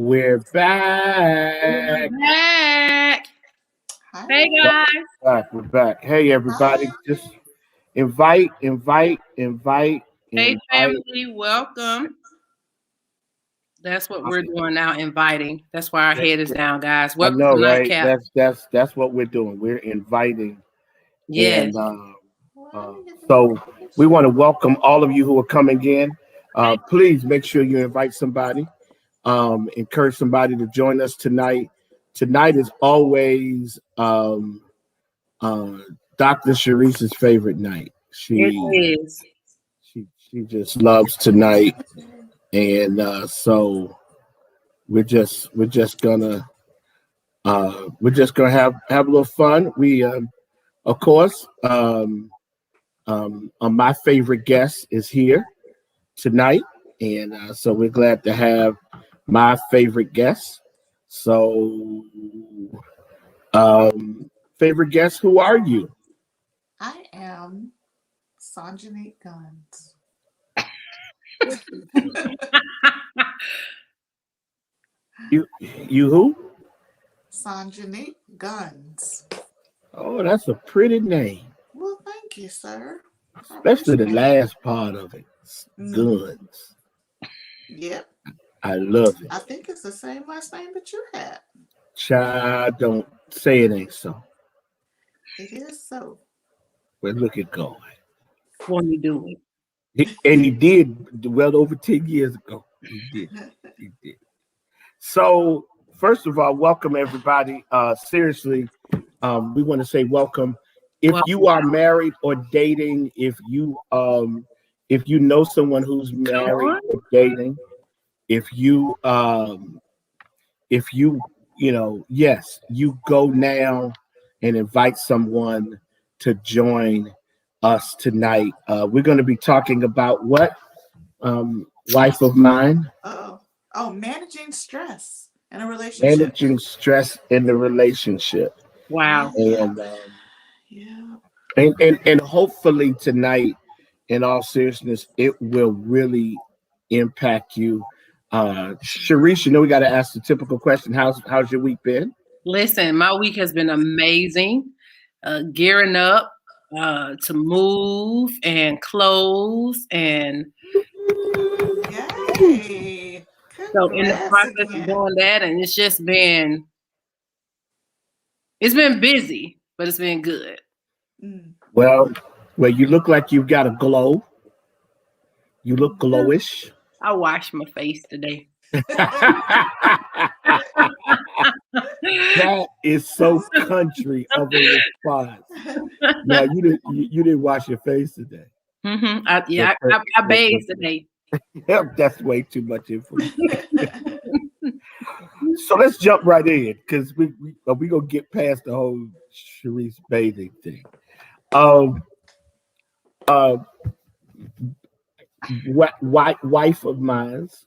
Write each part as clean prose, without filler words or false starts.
We're We're back. back. Hi. Hey guys. We're back. Hey, everybody. Hi. Just invite. Hey family, welcome. That's what we're doing now, inviting. That's why our head is down, guys. I Welcome know, to right? NightCap. That's what we're doing. We're inviting, Yes. and so we want to welcome all of you who are coming in. Please make sure you invite somebody. Encourage somebody to join us tonight. Tonight is always Dr. Sharice's favorite night. It is. She just loves tonight, and so we're just gonna have a little fun. We of course my favorite guest is here tonight, and so we're glad to have my favorite guest. So favorite guest, who are you? I am Sanjani Guns. You who? Sanjani Guns. Oh, that's a pretty name. Well, thank you, sir. Especially the last part of it. Guns. Yep. I love it. I think it's the same last name that you had. Child, don't say it ain't so. It is so. Well, look at going. When you do it. And he did well over 10 years ago. He did. He did. So, first of all, welcome everybody. Seriously, we want to say welcome. If you are married or dating, if you know someone who's married or dating, if you yes, you go now and invite someone to join us tonight. We're going to be talking about what, wife of mine? Managing stress in a relationship. Managing stress in the relationship. Wow. And Yeah. and hopefully tonight, in all seriousness, it will really impact you. Sharice, you know we got to ask the typical question. How's your week been? Listen, my week has been amazing. Gearing up to move and close, and Yay. so in the process of doing that, and it's been busy, but it's been good. Well, you look like you've got a glow. You look glowish. I washed my face today. That is so country of a response. No, you didn't wash your face today. Mm-hmm. I bathed today. Yep, that's way too much information. So let's jump right in because we gonna get past the whole Sharice bathing thing. Wife of mine's.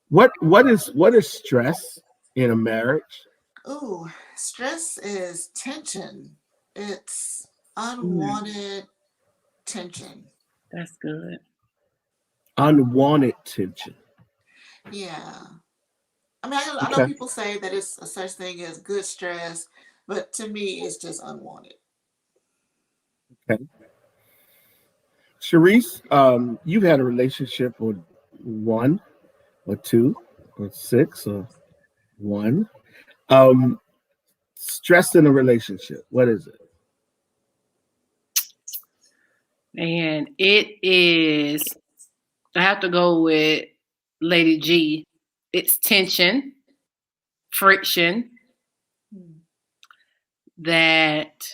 What is stress in a marriage? Ooh, stress is tension. It's unwanted tension. That's good. Unwanted tension. Yeah. I mean, I know people say that it's a such thing as good stress, but to me, it's just unwanted. Okay. Sharice, you've had a relationship with one or two or six or one. Stress in a relationship. What is it? And it is, I have to go with Lady G. It's tension, friction that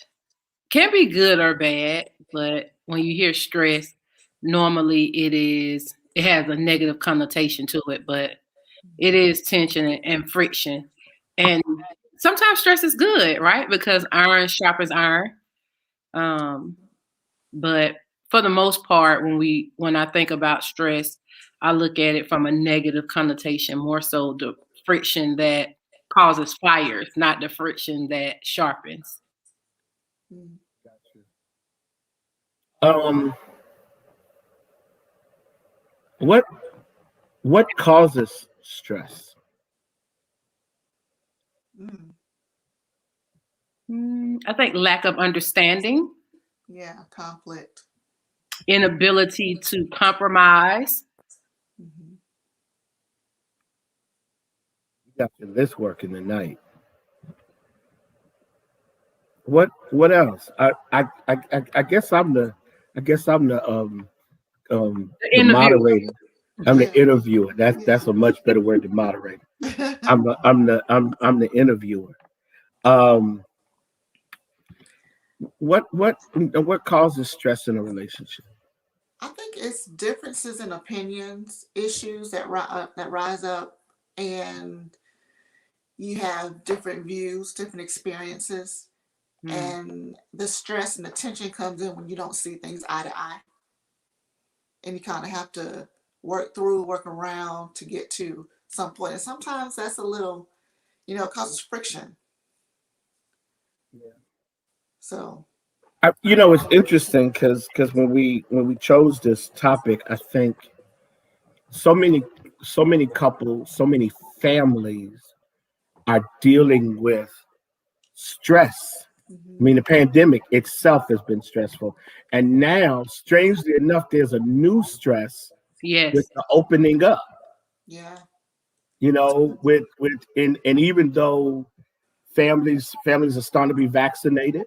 can be good or bad, but when you hear stress, normally it has a negative connotation to it, but it is tension and friction. And sometimes stress is good, right? Because iron sharpens iron. But for the most part, when I think about stress, I look at it from a negative connotation, more so the friction that causes fires, not the friction that sharpens. What What causes stress? I think lack of understanding, Yeah, conflict. inability to compromise. Mhm. You got your list working tonight. What else? I guess I'm The the interview. moderator. I'm the Yeah. interviewer. That's Yeah. a much better word than moderator. I'm the interviewer. Um, what causes stress in a relationship? I think it's differences in opinions, issues that rise up, and you have different views, different experiences, Mm. and the stress and the tension comes in when you don't see things eye to eye, and you kind of have to work around to get to some point. And sometimes that's a little, it causes friction. So, It's interesting because when we chose this topic, I think so many couples, so many families are dealing with stress. I mhm, mean, the pandemic itself has been stressful, and now, strangely enough, there's a new stress with Yes. the opening up. yeah, And even though families are starting to be vaccinated,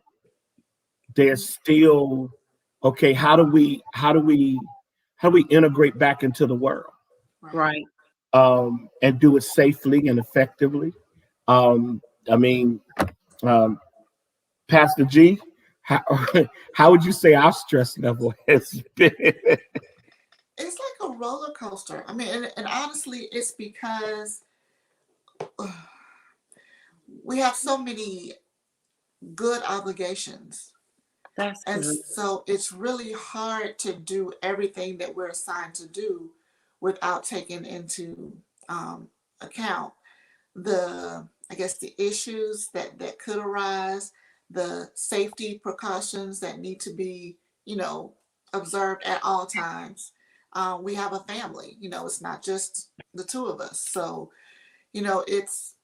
they're mhm, still okay. How do we integrate back into the world, right. Right. and do it safely and effectively? Um, I mean, um, Pastor G, how, how would you say our stress level has been? It's like a roller coaster. I mean, and honestly, it's because we have so many good obligations. That's And good. so it's really hard to do everything that we're assigned to do without taking into account I guess, the issues that could arise, the safety precautions that need to be, you know, observed at all times. We have a family, it's not just the two of us. So, it's,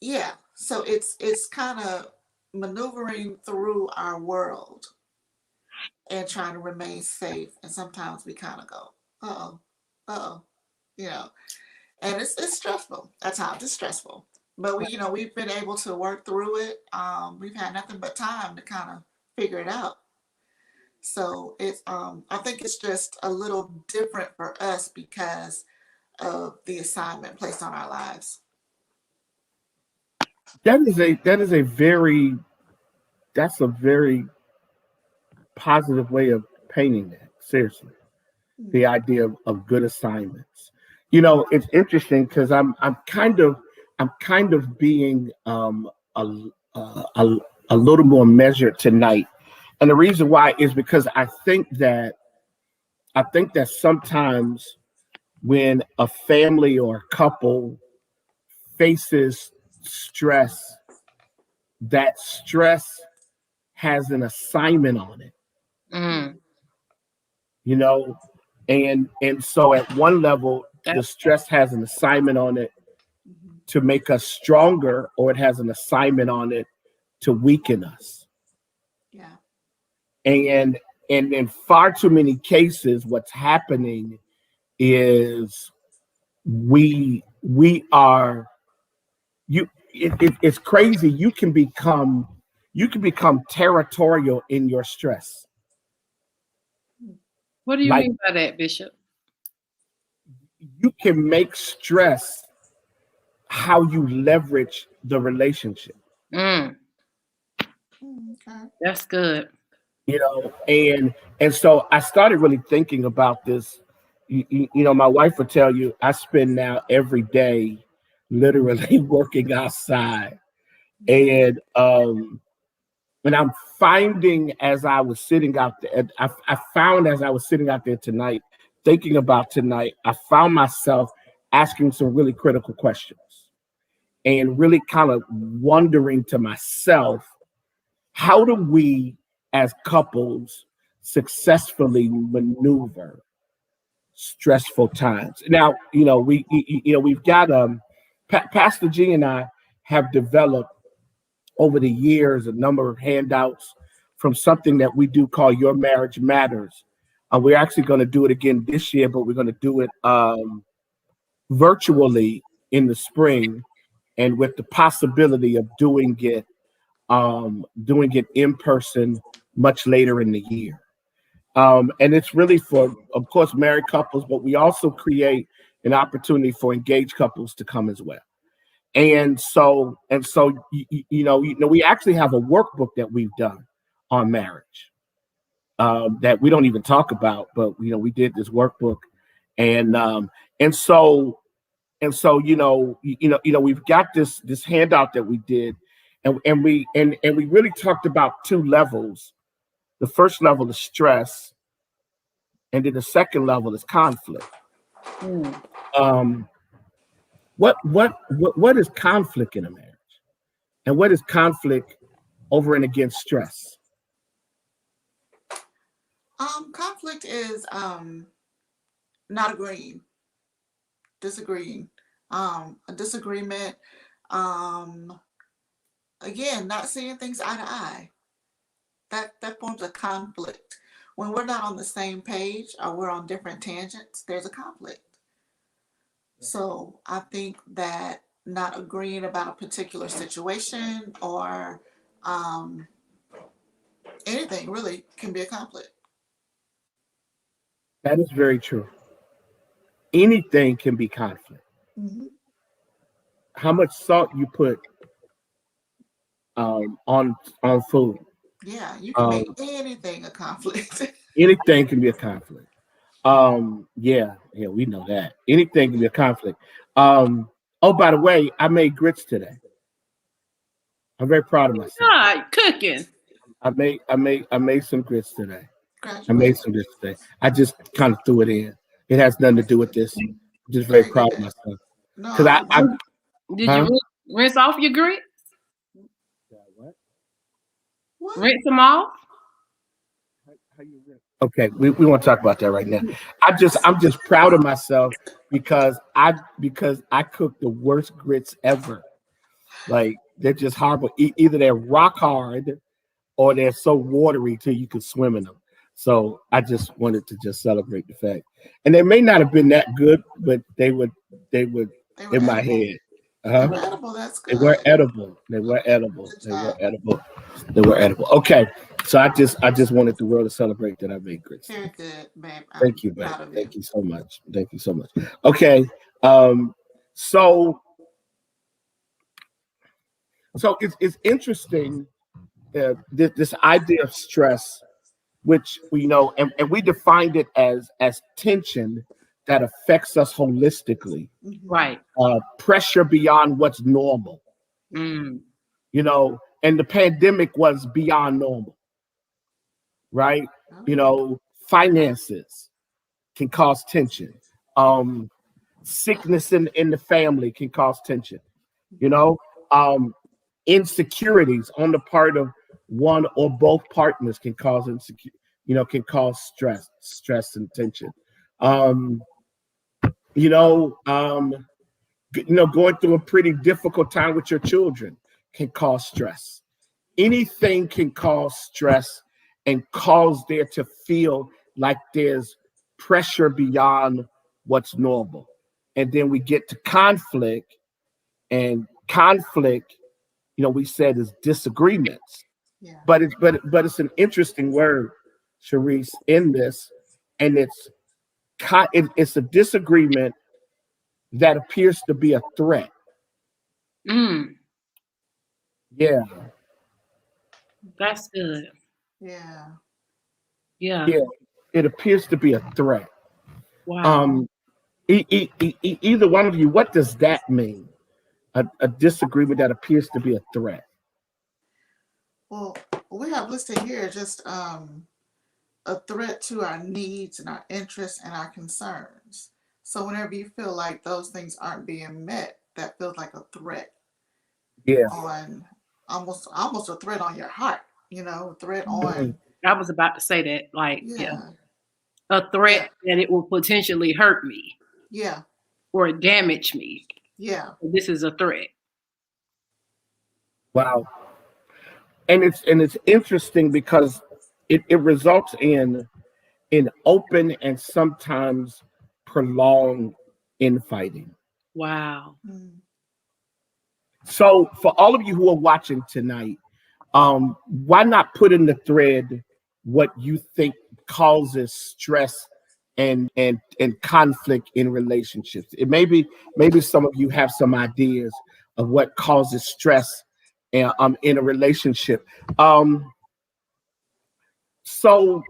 yeah. So it's kind of maneuvering through our world and trying to remain safe. And sometimes we kind of go, uh-oh, uh-oh, you know, and it's stressful at times. It's stressful, but we've been able to work through it. We've had nothing but time to kind of figure it out. So it's I think it's just a little different for us because of the assignment placed on our lives. That's a very positive way of painting that. Seriously, the idea of good assignments. It's interesting because I'm kind of being a, a a little more measured tonight, and the reason why is because I think that sometimes when a family or a couple faces stress, that stress has an assignment on it, Mm. you know, and so at one level, the That. stress has an assignment on it Mm-hmm. to make us stronger, or it has an assignment on it to weaken us. Yeah. And in far too many cases, what's happening is we are it's crazy. You can become territorial in your stress. What do you Like, mean by that, Bishop? you can make stress how you leverage the relationship. Mm. Okay. That's good. And so I started really thinking about this. My wife would tell you I spend now every day literally working outside. And I'm finding, as I was sitting out there, I found as I was sitting out there tonight, thinking about tonight, I found myself asking some really critical questions and really kind of wondering to myself, how do we as couples successfully maneuver stressful times. Now, we've got Pastor G and I have developed over the years a number of handouts from something that we do call Your Marriage Matters. We're actually going to do it again this year, but we're going to do it virtually in the spring, and with the possibility of doing it in person much later in the year. And it's really for, of course, married couples, but we also create an opportunity for engaged couples to come as well. And so we actually have a workbook that we've done on marriage that we don't even talk about, but we did this workbook, and so we've got this handout that we did, and we really talked about two levels. The first level is stress, and then the second level is conflict. What is conflict in a marriage, and what is conflict over and against stress? Conflict is not agreeing, disagreeing, a disagreement. Again, not seeing things eye to eye. That forms a conflict. When we're not on the same page or we're on different tangents, there's a conflict. So I think that not agreeing about a particular situation or anything really can be a conflict. That is very true. Anything can be conflict. Mm-hmm. How much salt you put on food? Yeah, you can make anything a conflict. Anything can be a conflict. Yeah, we know that. Anything can be a conflict. Oh, by the way, I made grits today. I'm very proud of myself. God, cooking. I made some grits today. Congratulations. I made some grits today. I just kind of threw it in. It has nothing to do with this. I'm just very proud of myself. No, Because did you rinse off your grits? What? Rinse them off? Okay, we want to talk about that right now. I'm just proud of myself because I cooked the worst grits ever. Like, they're just horrible. Either they're rock hard or they're so watery till you can swim in them. So I just wanted to just celebrate the fact. And they may not have been that good, but they were in my head. They were edible. That's good. They were edible. They were edible. Okay. So I just wanted the world to celebrate that I made grits. Very good, babe. Thank you, babe. Thank you so much. Okay. So it's interesting, this idea of stress, which we know, and we defined it as tension that affects us holistically. Right. Pressure beyond what's normal. Mm. And the pandemic was beyond normal. Right? Finances can cause tension. Sickness in the family can cause tension. Insecurities on the part of one or both partners can cause stress and tension. Going through a pretty difficult time with your children can cause stress. Anything can cause stress and cause there to feel like there's pressure beyond what's normal. And then we get to conflict, and conflict, we said, is disagreements. Yeah. But it's an interesting word, Sharice, in this, and it's a disagreement that appears to be a threat. Mm. Yeah. That's good. Yeah. It appears to be a threat. Wow. Either one of you, what does that mean? A disagreement that appears to be a threat. Well, we have listed here just a threat to our needs and our interests and our concerns. So whenever you feel like those things aren't being met, that feels like a threat. Yeah. On almost a threat on your heart, threat on. I was about to say that, like, Yeah. a threat that it will potentially hurt me. Yeah. Or damage me. Yeah. This is a threat. Wow. And it's interesting because it results in open and sometimes prolonged infighting. Wow. So for all of you who are watching tonight, why not put in the thread what you think causes stress and conflict in relationships? It maybe some of you have some ideas of what causes stress in a relationship. So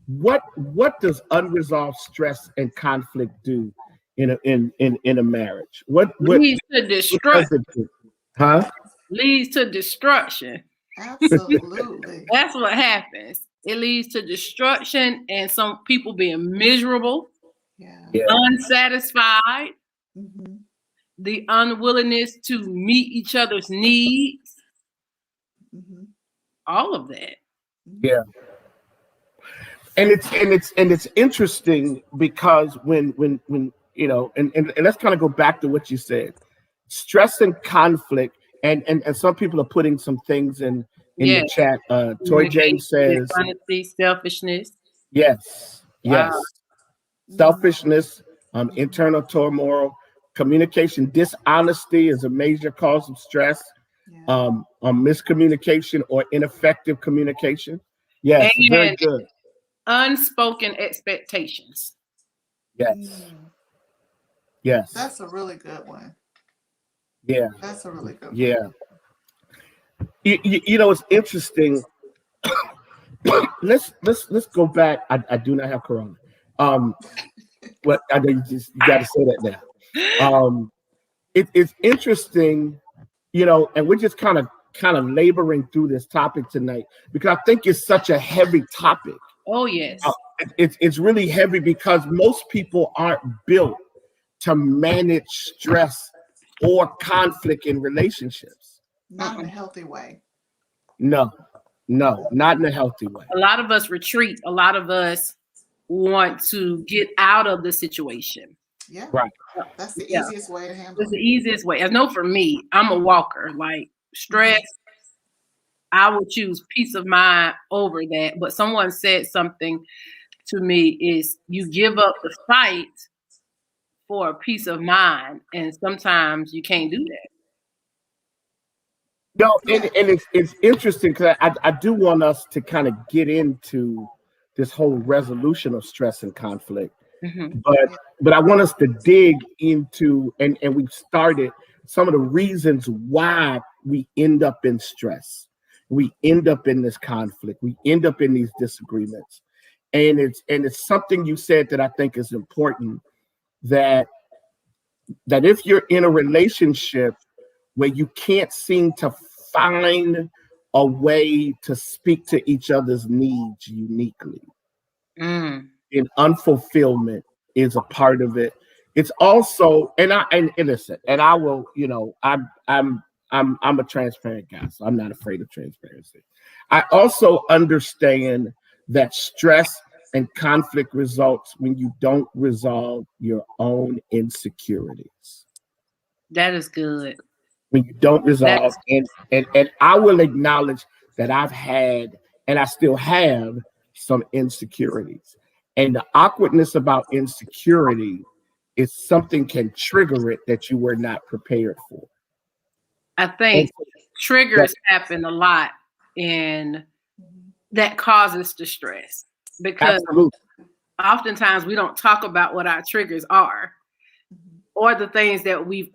what does unresolved stress and conflict do in a marriage? What leads to destruction? Huh? Leads to destruction. Absolutely. That's what happens. It leads to destruction and some people being miserable, unsatisfied, the unwillingness to meet each other's needs, all of that. Yeah. And it's interesting because when you know, and let's kind of go back to what you said, stress and conflict, and some people are putting some things in the chat. Toy James says honesty, selfishness. Yes. Wow. Yes. Selfishness, internal turmoil, communication, dishonesty is a major cause of stress. Miscommunication or ineffective communication. Yes, and very good. Unspoken expectations. Yes. Yes. That's a really good one. Yeah. That's a really good one. Yeah. You know, it's interesting. let's go back. I do not have corona. What I know you got to say that now. It's interesting, you know, and we're just kind of laboring through this topic tonight because I think it's such a heavy topic. Oh yes. It's really heavy because most people aren't built to manage stress or conflict in relationships. Not in a healthy way. No, not in a healthy way. A lot of us retreat. A lot of us want to get out of the situation. Yeah. Right. That's the easiest way to handle it. It's the easiest way. I know for me, I'm a walker. Like stress, I would choose peace of mind over that. But someone said something to me is you give up the fight for a peace of mind. And sometimes you can't do that. No, and it's interesting because I do want us to kind of get into this whole resolution of stress and conflict. But I want us to dig into and we've started some of the reasons why we end up in stress. We end up in this conflict. We end up in these disagreements. And it's something you said that I think is important, that if you're in a relationship where you can't seem to find a way to speak to each other's needs uniquely, and unfulfillment is a part of it. It's also, and listen, and I will, you know, I'm a transparent guy, so I'm not afraid of transparency. I also understand that stress and conflict results when you don't resolve your own insecurities. That is good. When you don't resolve, and I will acknowledge that I've had and I still have some insecurities. And the awkwardness about insecurity is something can trigger it that you were not prepared for. I think triggers happen a lot, and that causes distress because oftentimes we don't talk about what our triggers are or the things that we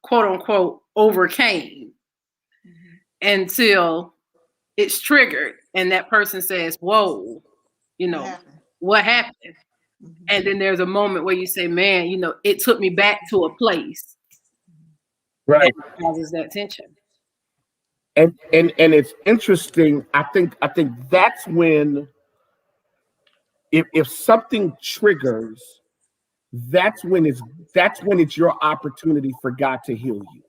quote unquote overcame until it's triggered and that person says, whoa, you know, what happened? And then there's a moment where you say, man, you know, it took me back to a place. Right. That causes that tension. And it's interesting. I think that's when if something triggers, that's when it's your opportunity for God to heal you.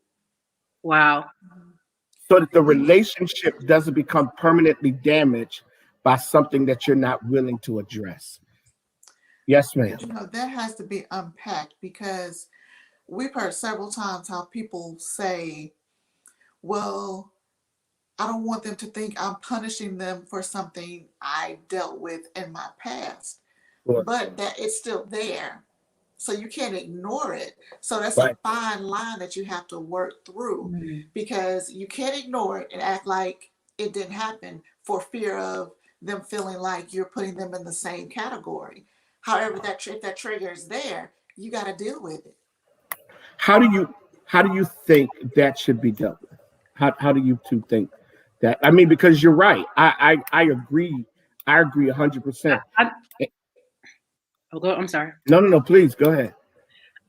Wow. So that the relationship doesn't become permanently damaged by something that you're not willing to address. Yes, ma'am. That has to be unpacked, because we've heard several times how people say, well, I don't want them to think I'm punishing them for something I dealt with in my past, Sure. but that it's still there. So you can't ignore it. So that's Right. a fine line that you have to work through, Mhm. because you can't ignore it and act like it didn't happen for fear of them feeling like you're putting them in the same category. However, if that trigger is there, you got to deal with it. How do you think that should be dealt with? How do you two think that? I mean, because you're right. I agree. I agree 100%. I'm sorry. No. Please go ahead.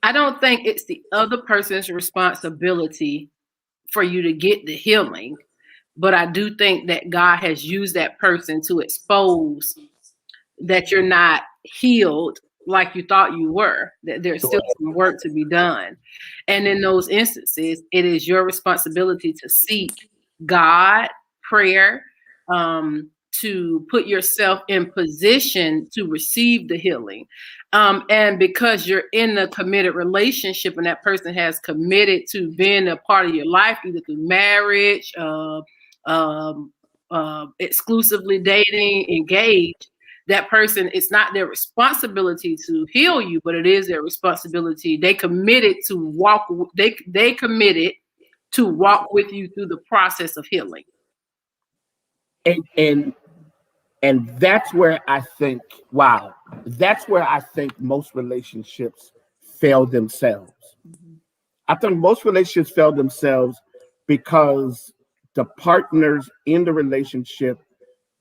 I don't think it's the other person's responsibility for you to get the healing, but I do think that God has used that person to expose that you're not healed like you thought you were, that there's still some work to be done. And in those instances, it is your responsibility to seek God, prayer, to put yourself in position to receive the healing. And because you're in a committed relationship and that person has committed to being a part of your life, either through marriage, exclusively dating, engaged, that person, it's not their responsibility to heal you, but it is their responsibility. They committed to walk with you through the process of healing. And that's where I think, wow, that's where I think most relationships fail themselves. Mm-hmm. I think most relationships fail themselves because the partners in the relationship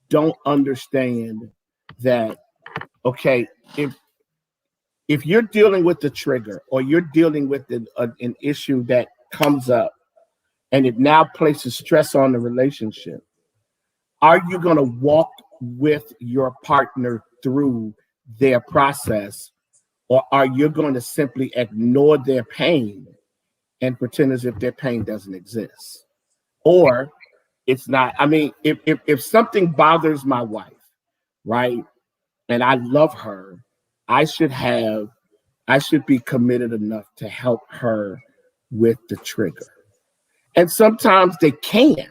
don't understand that, okay, if you're dealing with the trigger, or you're dealing with an issue that comes up and it now places stress on the relationship, are you going to walk with your partner through their process, or are you going to simply ignore their pain and pretend as if their pain doesn't exist? Or it's not. I mean, if something bothers my wife, right, and I love her, I should be committed enough to help her with the trigger. And sometimes they can.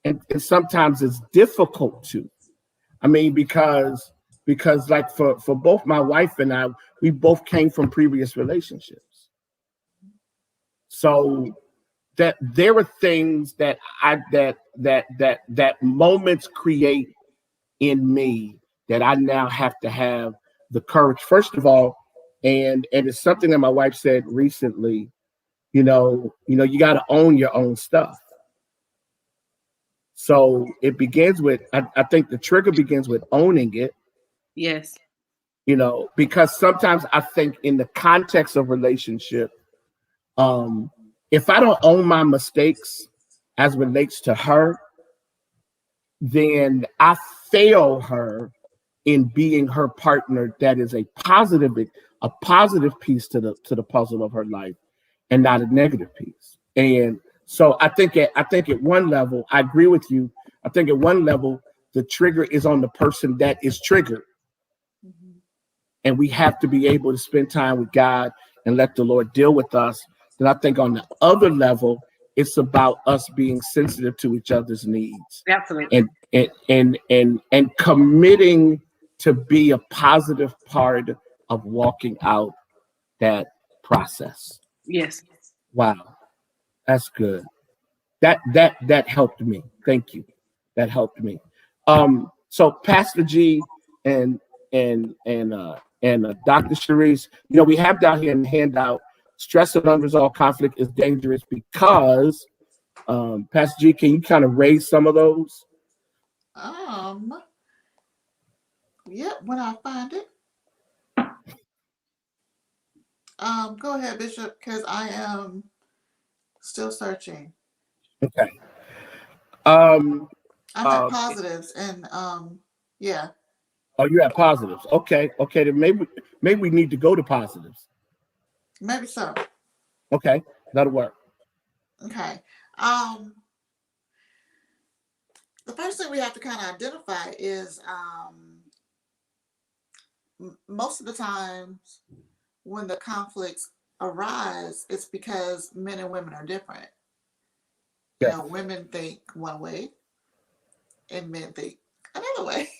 And sometimes it's difficult to. I mean, because like for both my wife and I, we both came from previous relationships. So that there are things that moments create in me that I now have to have the courage, first of all, and it's something that my wife said recently, you got to own your own stuff. So it begins with, I think the trigger begins with owning it. Yes. Because sometimes I think in the context of relationship, if I don't own my mistakes as relates to her, then I fail her in being her partner that is a positive piece to the puzzle of her life, and not a negative piece. And so I think at one level, I agree with you. I think at one level, the trigger is on the person that is triggered. Mm-hmm. And we have to be able to spend time with God and let the Lord deal with us. Then I think on the other level, it's about us being sensitive to each other's needs. Absolutely. And committing to be a positive part of walking out that process. Yes. Wow. That's good. That helped me. Thank you. That helped me. So Pastor G and Dr. Sharice, we have down here in the handout, stress and unresolved conflict is dangerous because, Pastor G, can you kind of raise some of those? Yep, when I find it. Go ahead, Bishop, because I am still searching. Okay. I'm at positives, and yeah. Oh, you're at positives. Okay. Then maybe we need to go to positives. Maybe so. Okay, that'll work. Okay. the first thing we have to kind of identify is most of the times when the conflicts arise, it's because men and women are different. You know, women think one way and men think another way.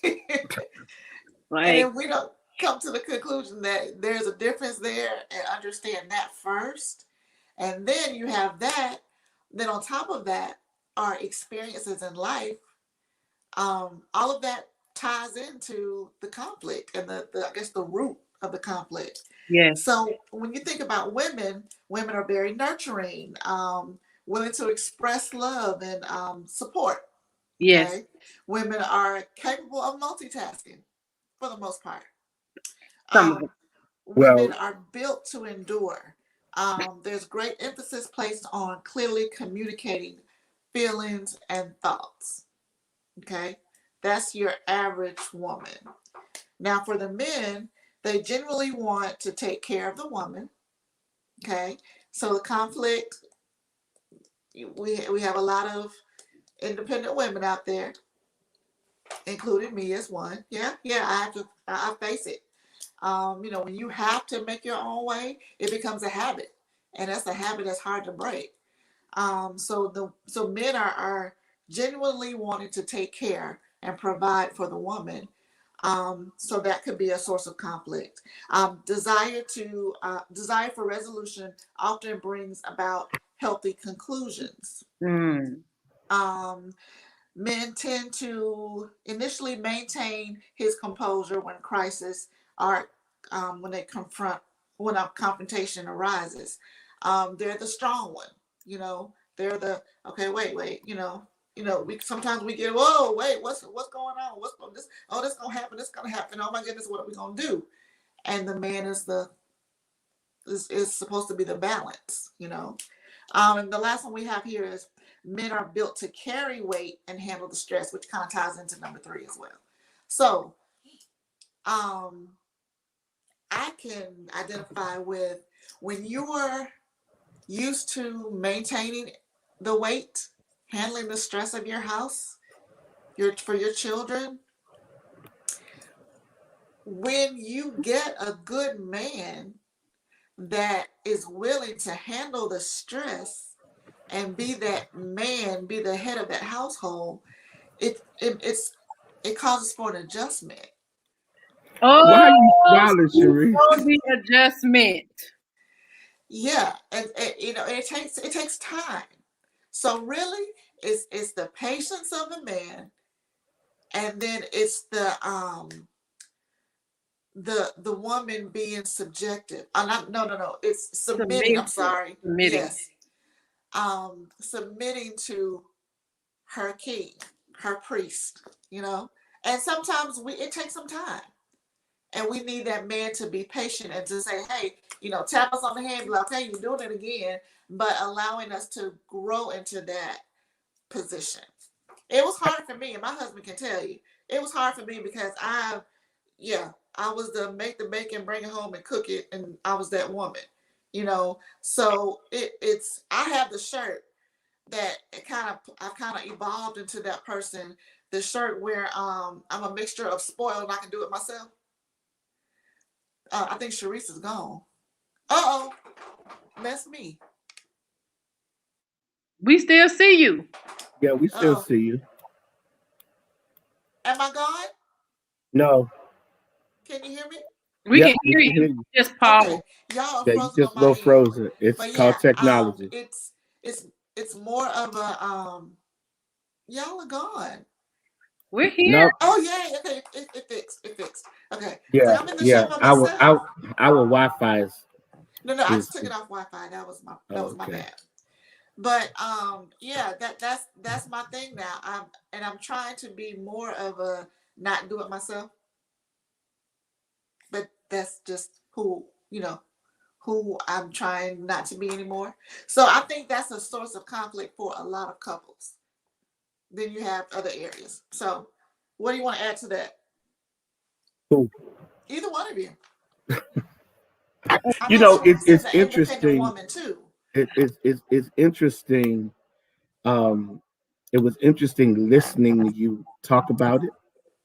Right. And then we don't come to the conclusion that there's a difference there and understand that first. And then you have that. Then on top of that, our experiences in life, all of that ties into the conflict and the I guess the root of the conflict. Yes. So when you think about women, women are very nurturing, willing to express love and support. Yes. Okay? Women are capable of multitasking for the most part. Some of them. Women are built to endure. There's great emphasis placed on clearly communicating feelings and thoughts. Okay? That's your average woman. Now, for the men, they generally want to take care of the woman. Okay? So the conflict, we have a lot of independent women out there, including me as one. Yeah, I face it. You know, when you have to make your own way, it becomes a habit, and that's a habit that's hard to break. So men are genuinely wanting to take care and provide for the woman. So that could be a source of conflict. Desire for resolution often brings about healthy conclusions. Men tend to initially maintain his composure when crisis or when a confrontation arises. They're the strong one, you know. They're the okay. Wait, you know. We sometimes we get whoa, wait, what's going on? What's going this? Oh, this gonna happen. This gonna happen. Oh my goodness, what are we gonna do? And the man is supposed to be the balance, you know. And the last one we have here is men are built to carry weight and handle the stress, which kind of ties into number 3 as well. So I can identify with when you are used to maintaining the weight, handling the stress of your house, for your children. When you get a good man that is willing to handle the stress and be that man, be the head of that household, it causes for an adjustment. Oh, why are you smiling, Cherie? The adjustment. Yeah, and you know, it takes time. So really, it's the patience of the man, and then it's the woman being subjective. No. It's submitting. I'm sorry. Submitting. Yes. Submitting to her king, her priest, you know. And sometimes it takes some time. And we need that man to be patient and to say, hey, you know, tap us on the hand, be like, okay, you're doing it again, but allowing us to grow into that position. It was hard for me, and my husband can tell you, it was hard for me because I was the make the bacon, bring it home and cook it, and I was that woman, you know. So it's I have the shirt that I've kind of evolved into that person. The shirt where I'm a mixture of spoiled and I can do it myself. I think Sharice is gone. Uh-oh, that's me. We still see you. Yeah, we still see you. Am I gone? No. Can you hear me? We can hear you. Just pause. Okay. Y'all are Yeah, frozen just on my end. frozen. It's called technology. It's more of a y'all are gone. We're here. No. Oh yeah, okay, it fixed. Okay. Yeah, So I'm in the show by myself. Our Wi-Fi is. No, I just took it off Wi-Fi. That was my bad. But yeah, that's my thing now. I'm trying to be more of a not do it myself. But that's just who I'm trying not to be anymore. So I think that's a source of conflict for a lot of couples. Then you have other areas. So what do you want to add to that? Who? Either one of you. You know, it's interesting. Woman too. It's interesting it was interesting listening to you talk about it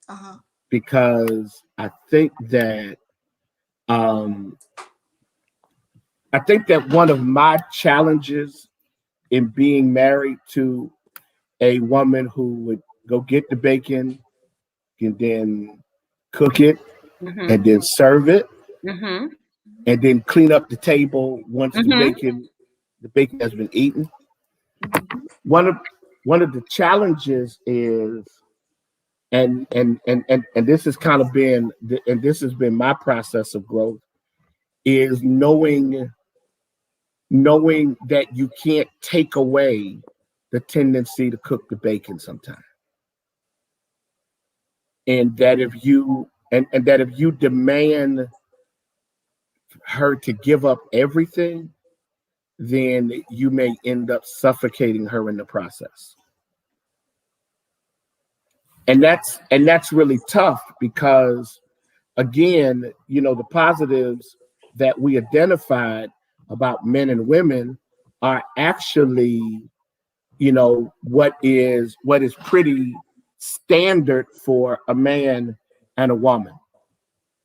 Uh-huh. because um, I think that one of my challenges in being married to a woman who would go get the bacon and then cook it Mm-hmm. and then serve it Mm-hmm. and then clean up the table once Mm-hmm. the bacon has been eaten. Mhm. One of one of the challenges is and this has kind of been and this has been my process of growth is knowing that you can't take away the tendency to cook the bacon sometimes. And that if you and that if you demand her to give up everything, then you may end up suffocating her in the process. And that's really tough because again, the positives that we identified about men and women are actually, what is pretty standard for a man and a woman.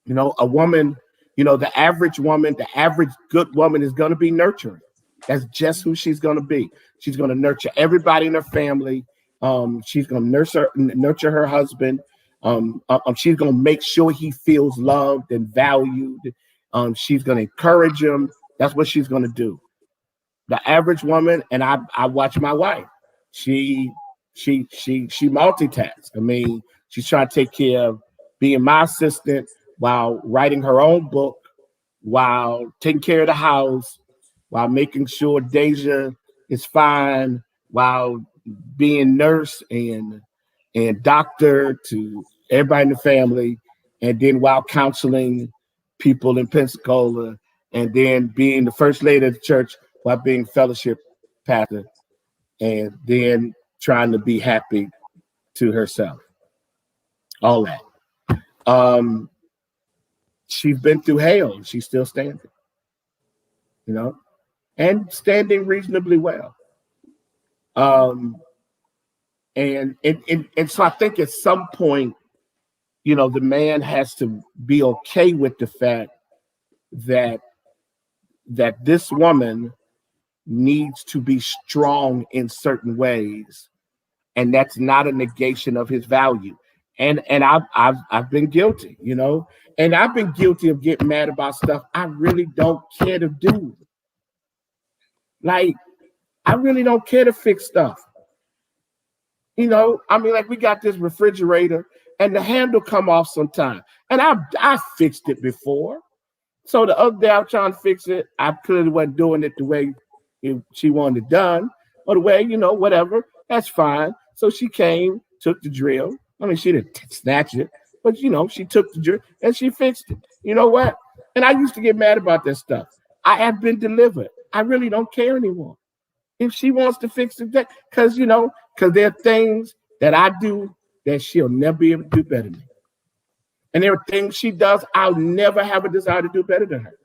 A woman, the average good woman is going to be nurturing. That's just who she's going to be. She's going to nurture everybody in her family. She's going to nurture her husband. She's going to make sure he feels loved and valued. She's going to encourage him. That's what she's going to do. The average woman, and I watch my wife. She she multitasks. I mean, she's trying to take care of being my assistant while writing her own book, while taking care of the house, while making sure Deja is fine, while being nurse and doctor to everybody in the family, and then while counseling people in Pensacola, and then being the first lady of the church while being fellowship pastor, and then trying to be happy to herself. All that. Um, she's been through hell and she's still standing, you know, and standing reasonably well. Um, and so I think at some point, the man has to be okay with the fact that this woman needs to be strong in certain ways, and that's not a negation of his value. And I've been guilty, and I've been guilty of getting mad about stuff I really don't care to do. Like I really don't care to fix stuff. I mean, like we got this refrigerator and the handle come off sometime, and I fixed it before. So the other day I was trying to fix it. I clearly wasn't doing it the way she wanted it done, or the way, whatever. That's fine. So she came, took the drill. I mean, she didn't snatch it, but she took the drill and she fixed it. You know what? And I used to get mad about that stuff. I have been delivered. I really don't care anymore. If she wants to fix it, because there are things that I do that she'll never be able to do better than me. And there are things she does I'll never have a desire to do better than her.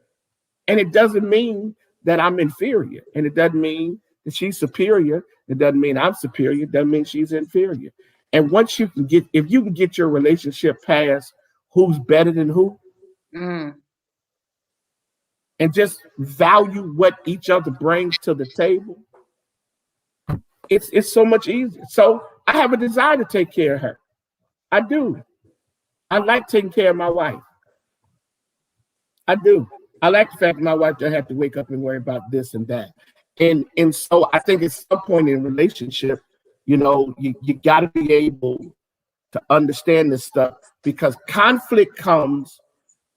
And it doesn't mean that I'm inferior. And it doesn't mean that she's superior. It doesn't mean I'm superior. It doesn't mean she's inferior. And if you can get your relationship past who's better than who, and just value what each other brings to the table, it's so much easier. So I have a desire to take care of her. I do. I like taking care of my wife. I do. I like the fact that my wife doesn't have to wake up and worry about this and that. And so I think at some point in a relationship, you got to be able to understand this stuff, because conflict comes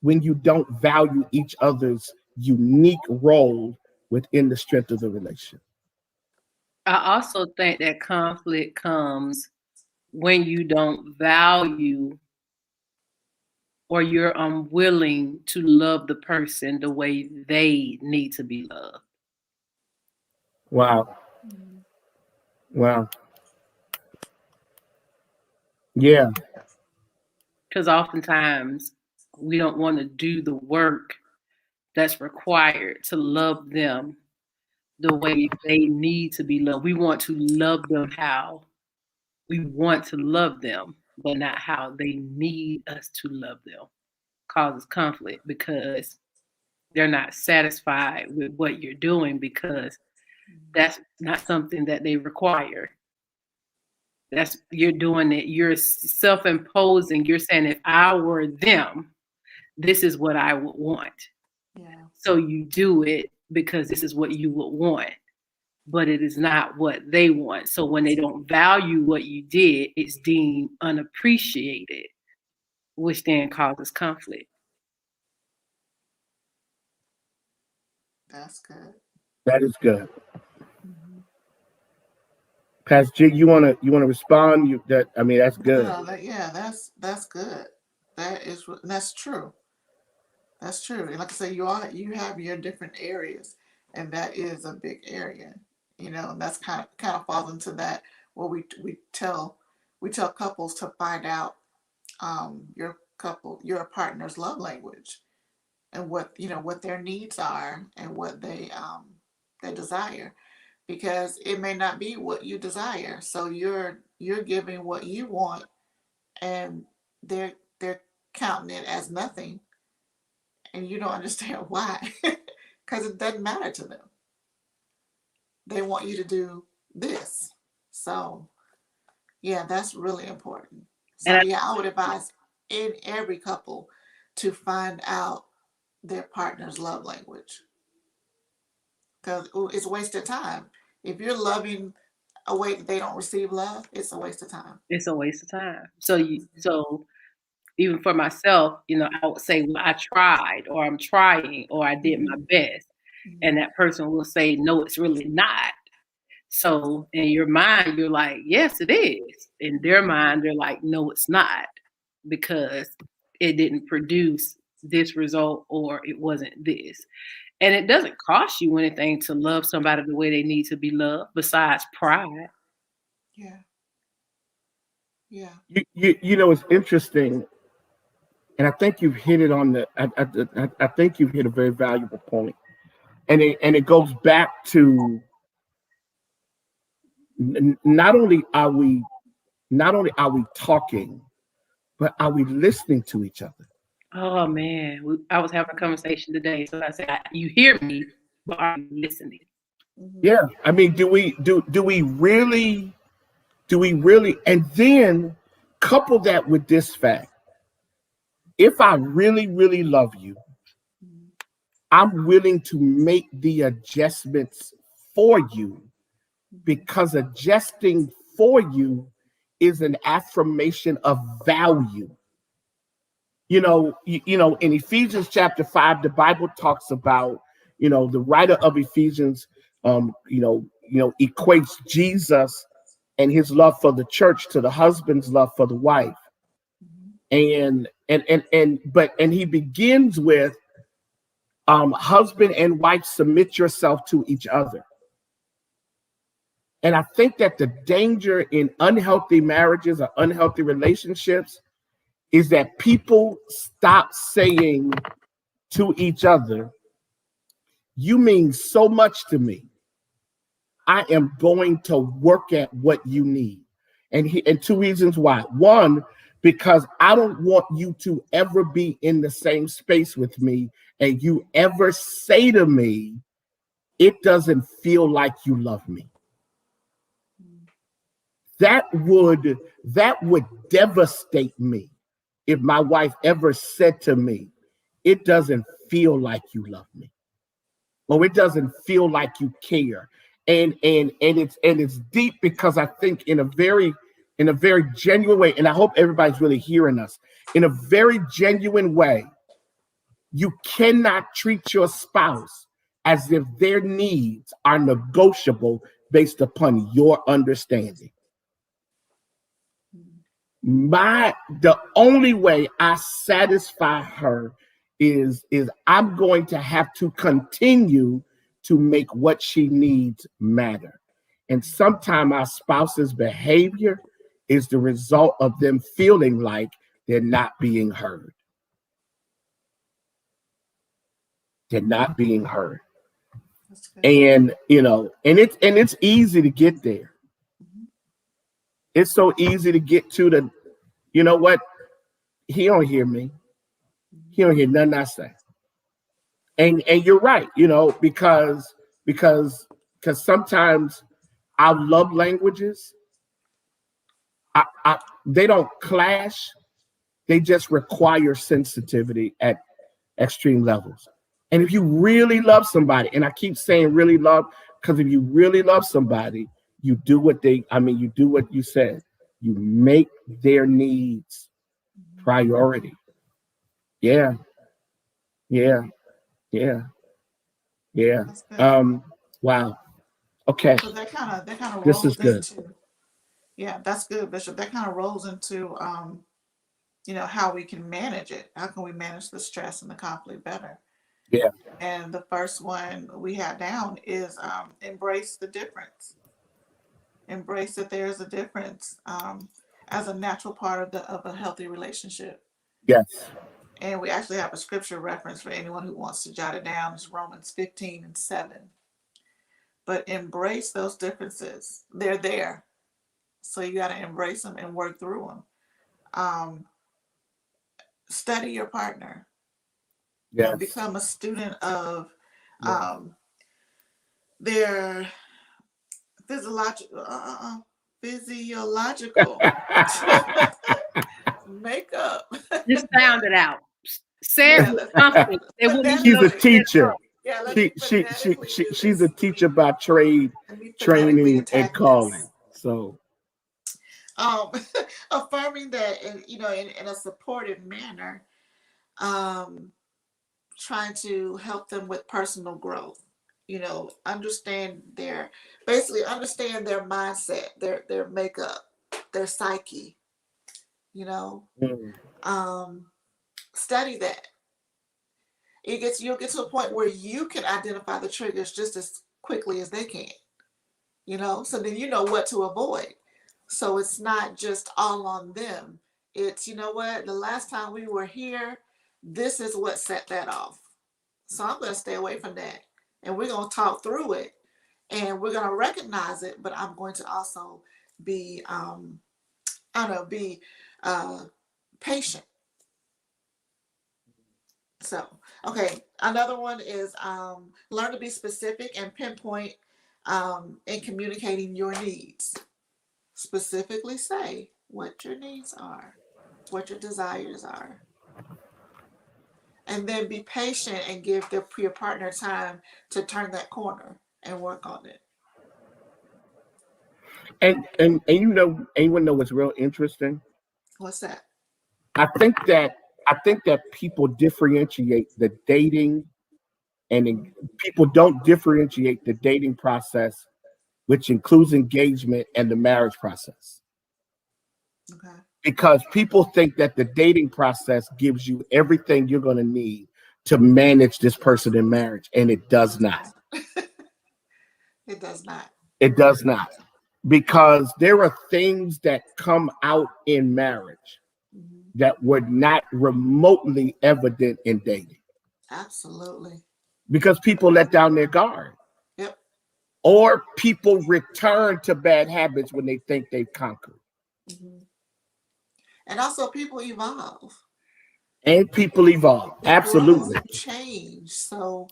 when you don't value each other's unique role within the strength of the relationship. I also think that conflict comes when you don't value or you're unwilling to love the person the way they need to be loved. Wow. Wow. Yeah. Because oftentimes we don't want to do the work that's required to love them the way they need to be loved. We want to love them how we want to love them, but not how they need us to love them, causes conflict because they're not satisfied with what you're doing because that's not something that they require. That's you're doing it. You're self-imposing. You're saying if I were them, this is what I would want. Yeah. So you do it because this is what you would want, but it is not what they want. So when they don't value what you did, it's deemed unappreciated, which then causes conflict. That's good. That is good. Mm-hmm. Pastor Jig, you wanna respond? That's good. Yeah, that's good. That's true. That's true. And like I say, you have your different areas, and that is a big area. And that's kind of falls into that where we tell couples to find out your partner's love language and what their needs are and what they desire, because it may not be what you desire. So you're giving what you want, and they're counting it as nothing, and you don't understand why, because it doesn't matter to them. They want you to do this. So yeah, that's really important. And So yeah, I would advise in every couple to find out their partner's love language, because it's a waste of time. If you're loving a way that they don't receive love, it's a waste of time. it's a waste of time. So even for myself, I would say, well, I tried, or I'm trying, or I did my best. Mm-hmm. And that person will say, no, it's really not. So in your mind, you're like, yes, it is. In their mind, they're like, no, it's not, because it didn't produce this result, or it wasn't this. And it doesn't cost you anything to love somebody the way they need to be loved, besides pride. Yeah. Yeah. It's interesting, and I think you've hit it on the. I think you've hit a very valuable point, and it goes back to not only are we talking, but are we listening to each other? Oh man, I was having a conversation today, so I said, "You hear me, but are you listening?" Mm-hmm. Yeah, do we really? And then couple that with this fact: if I really, really love you, I'm willing to make the adjustments for you, because adjusting for you is an affirmation of value. In Ephesians chapter 5, the Bible talks about, the writer of Ephesians, equates Jesus and his love for the church to the husband's love for the wife. And he begins with, husband and wife, submit yourself to each other. And I think that the danger in unhealthy marriages or unhealthy relationships is that people stop saying to each other, you mean so much to me. I am going to work at what you need. And two reasons why. One, because I don't want you to ever be in the same space with me and you ever say to me, it doesn't feel like you love me. That would devastate me if my wife ever said to me, it doesn't feel like you love me, or it doesn't feel like you care. And it's deep, because I think in a very genuine way, and I hope everybody's really hearing us, in a very genuine way, you cannot treat your spouse as if their needs are negotiable based upon your understanding. The only way I satisfy her is I'm going to have to continue to make what she needs matter. And sometimes our spouse's behavior is the result of them feeling like they're not being heard. They're not being heard. And it's easy to get there. It's so easy to get to the, you know what? He don't hear me. He don't hear nothing I say. And you're right, because sometimes our love languages, they don't clash. They just require sensitivity at extreme levels. And if you really love somebody, and I keep saying really love, because if you really love somebody, you do you do what you said. You make their needs priority. Yeah, yeah, yeah, yeah. That's good. Wow. Okay, So that kind of this is rolls good. into, yeah, that's good, Bishop. That kind of rolls into how we can manage it. How can we manage the stress and the conflict better? Yeah, And the first one we have down is embrace the difference. Embrace that there's a difference as a natural part of a healthy relationship. yes, And we actually have a scripture reference for anyone who wants to jot it down. It's Romans 15:7. But embrace those differences. They're there. So you got to embrace them and work through them. Um, Study your partner. yes. Become a student of Yeah. um, their physiological, physiological makeup. Just sound it out. Say it Yeah, with let's confidence. They wouldn't even She's know a you phonetically. said teacher. wrong. Yeah, let me phonetically do She's a this. teacher by trade, Let me phonetically training, and attack calling. this. So Um, Affirming that, in a supportive manner, um, trying to help them with personal growth. Understand their mindset, their makeup, their psyche. You know, mm, um, Study that. You'll get to a point where you can identify the triggers just as quickly as they can. So then you know what to avoid. So it's not just all on them. It's, what, the last time we were here, this is what set that off. So I'm going to stay away from that. And we're going to talk through it and we're going to recognize it. But I'm going to also be, I don't know, be uh, patient. So, okay. Another one is learn to be specific and pinpoint in communicating your needs. Specifically say what your needs are, what your desires are, and then be patient and give your partner time to turn that corner and work on it. and anyone know what's real interesting? What's that? I think that people differentiate the dating, and people don't differentiate the dating process, which includes engagement, and the marriage process. Okay. Because people think that the dating process gives you everything you're going to need to manage this person in marriage, and it does not. It does not. It does not. Because there are things that come out in marriage Mm-hmm. that were not remotely evident in dating, Absolutely. because people let down their guard, Yep. or people return to bad habits when they think they've conquered. Mm-hmm. And also, people evolve. And people evolve. We grow, Absolutely. we change. So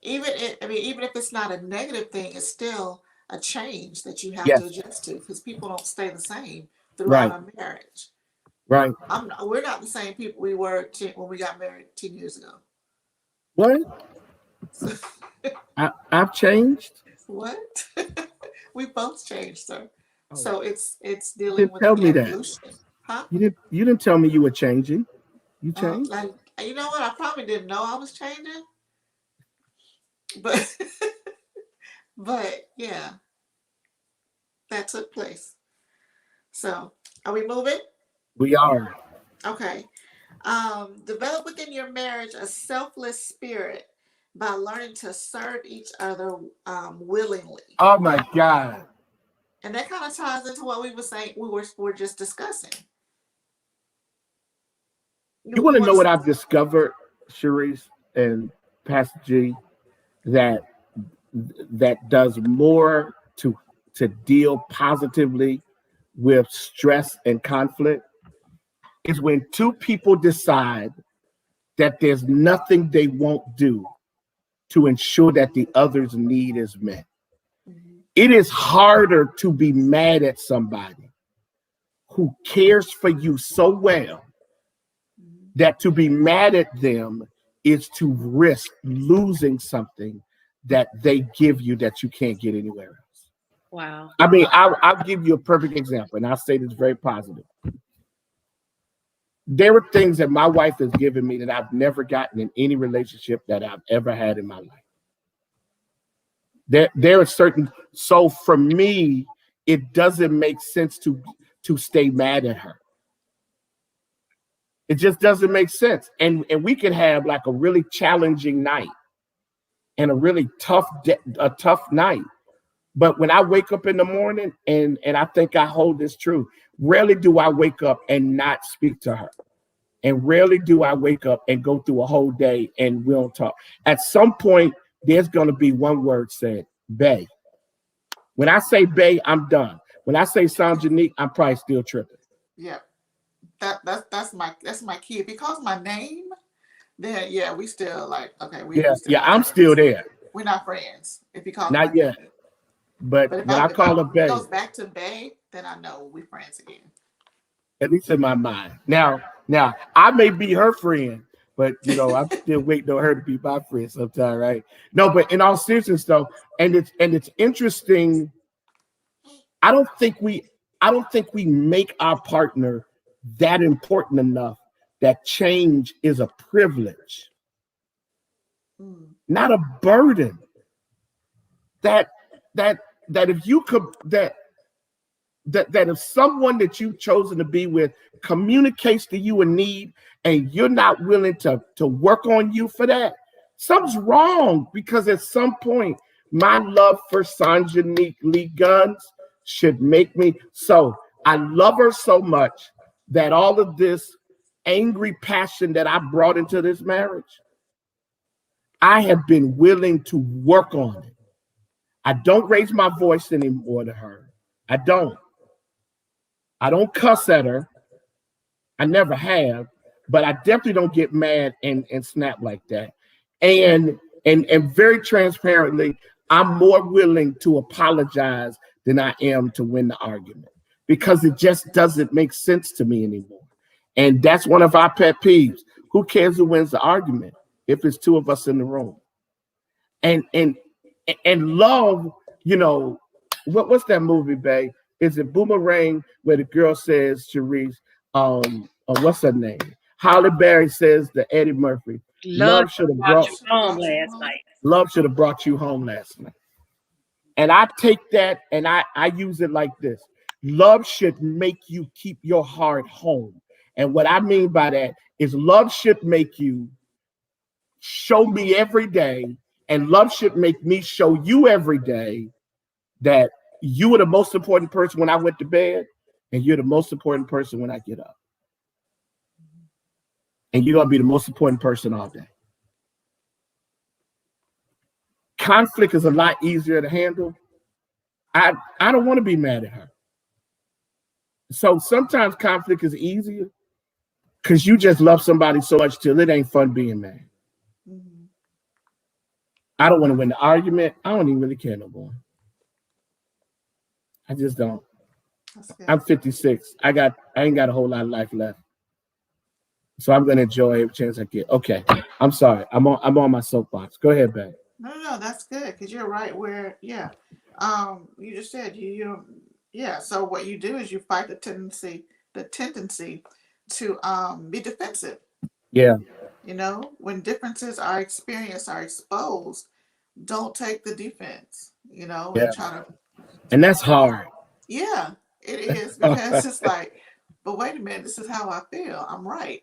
even if it's not a negative thing, it's still a change that you have to Yes. adjust to because people don't stay the same throughout Right. a marriage. Right. We're not the same people we were when we got married 10 years ago. What? So, I've changed. what? We both changed, sir. Oh, So it's you dealing didn't with tell the me that. evolution, huh? You didn't tell me you were changing. You changed. Like, you know what? I probably didn't know I was changing, but but yeah, that took place. So, are we moving? We are. Okay. Develop within your marriage a selfless spirit by learning to serve each other willingly. Oh my God. And that kind of ties into what we were saying, we were just discussing. You You want to want know what to, I've discovered, Sharice and Pastor G, that does more to deal positively with stress and conflict is when two people decide that there's nothing they won't do to ensure that the other's need is met. It is harder to be mad at somebody who cares for you so well that to be mad at them is to risk losing something that they give you that you can't get anywhere else. Wow. I mean, I'll give you a perfect example, and I'll say this very positive. There are things that my wife has given me that I've never gotten in any relationship that I've ever had in my life. There are certain, so for me, it doesn't make sense to stay mad at her. It just doesn't make sense. And we can have like a really challenging night and a really tough night. But when I wake up in the morning, and I think I hold this true, rarely do I wake up and not speak to her. And rarely do I wake up and go through a whole day and we don't talk. At some point, there's going to be one word said, bae. When I say bae, I'm done. When I say Sanjanique, I'm probably still tripping. Yeah, that's my key. If he calls my name, then yeah, we still like, okay, I'm still there. We're not friends. If he calls not my yet, name. but when I call her bae, goes back to bae, then I know we're friends again. At least in my mind. Now I may be her friend, but I'm still waiting on her to be my friend sometime, right? No, but in all seriousness though, and it's interesting. I don't think we make our partner that important enough that change is a privilege, not a burden. That if you could that if someone that you've chosen to be with communicates to you a need and you're not willing to work on you for that, something's wrong. Because at some point, my love for Sanjanique Lee Guns should make me so. I love her so much that all of this angry passion that I brought into this marriage, I have been willing to work on it. I don't raise my voice anymore to her. I don't cuss at her. I never have, but I definitely don't get mad and snap like that. And very transparently, I'm more willing to apologize than I am to win the argument, because it just doesn't make sense to me anymore. And that's one of our pet peeves. Who cares who wins the argument if it's two of us in the room? And love, what's that movie, babe? Is it Boomerang, where the girl says, Sharice, what's her name? Halle Berry says to Eddie Murphy, love should have brought you home last night. Love should have brought you home last night. And I take that and I use it like this. Love should make you keep your heart home. And what I mean by that is love should make you show me every day, and love should make me show you every day that you were the most important person when I went to bed, and you're the most important person when I get up. And you're going to be the most important person all day. Conflict is a lot easier to handle. I don't want to be mad at her. So sometimes conflict is easier because you just love somebody so much till it ain't fun being mad. Mm-hmm. I don't want to win the argument. I don't even really care no more. I just don't. I'm 56. I ain't got a whole lot of life left. So I'm gonna enjoy every chance I get. Okay. I'm sorry. I'm on my soapbox. Go ahead, Ben. No, that's good, because you're right where, you just said so what you do is you fight the tendency to be defensive. Yeah. When differences are experienced, are exposed, don't take the defense, and try to. And that's hard. Yeah, it is, because it's like, but wait a minute, this is how I feel. I'm right,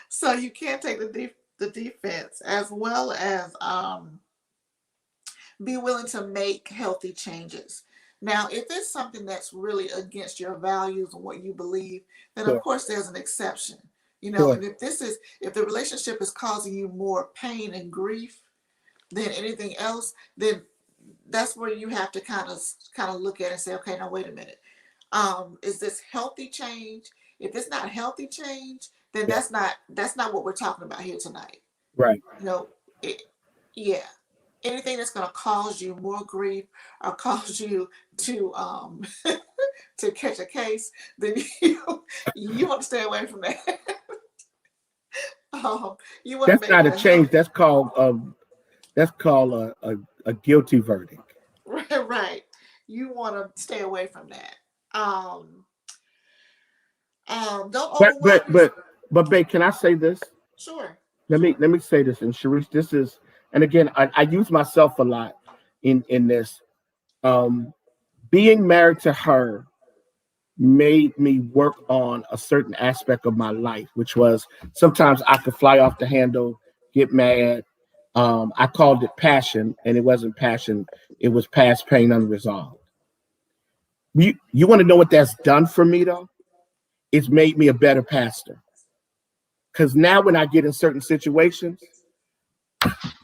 So you can't take the defense, as well as be willing to make healthy changes. Now, if it's something that's really against your values and what you believe, then of course there's an exception. And if the relationship is causing you more pain and grief than anything else, then that's where you have to kind of look at it and say, okay, now wait a minute. Is this healthy change? If it's not healthy change, then Yeah. that's not what we're talking about here tonight. Right. You know, yeah. Anything that's going to cause you more grief or cause you to to catch a case, then you want to stay away from that. You want to That's make not it a a health. change. That's called a guilty verdict. Right, right. You want to stay away from that. Don't But but overwhelm yourself. but but babe, can I say this? Sure, Let me sure. let me say this, and Sharice, this is, and again, I use myself a lot in this. Um, Being married to her made me work on a certain aspect of my life, which was sometimes I could fly off the handle, get mad. I called it passion, and it wasn't passion. It was past pain unresolved. You want to know what that's done for me though? It's made me a better pastor. Because now when I get in certain situations,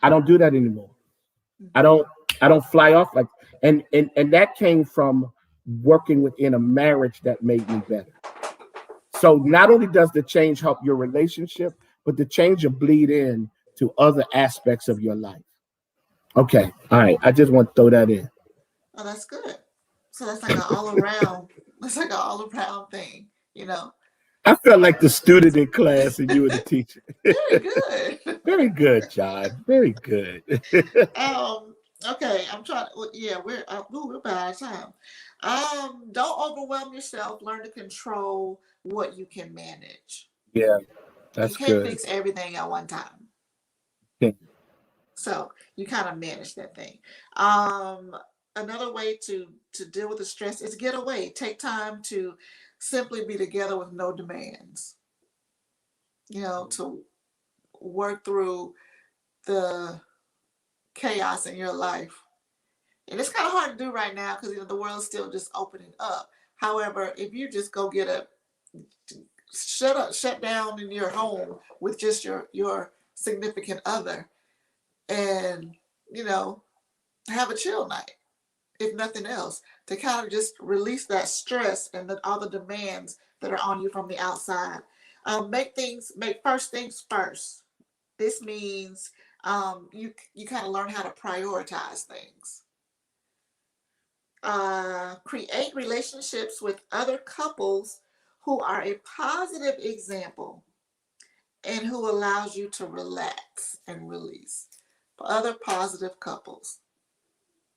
I don't do that anymore. I Mhm. don't I don't fly off like, and that came from working within a marriage that made me better. So not only does the change help your relationship, but the change will bleed in to other aspects of your life. Okay. All right. I just want to throw that in. Oh, that's good. So that's like an all around. That's like an all around thing. You know. I felt like the student in class and you were the teacher. Very good. Very good, John. Very good. um. Okay, I'm trying. Well, yeah, we're about out of time. Don't overwhelm yourself. Learn to control what you can manage. Yeah, You that's can't good. fix everything at one time. Okay. So you kind of manage that thing. Um, Another way to deal with the stress is get away. Take time to simply be together with no demands. You know, to work through the chaos in your life. And it's kind of hard to do right now because the world is still just opening up. However, if you just go get a shut down in your home with just your significant other, and you know have a chill night, if nothing else, to kind of just release that stress and all the demands that are on you from the outside. Make first things first. This means you kind of learn how to prioritize things. Create relationships with other couples who are a positive example and who allows you to relax and release. Other positive couples.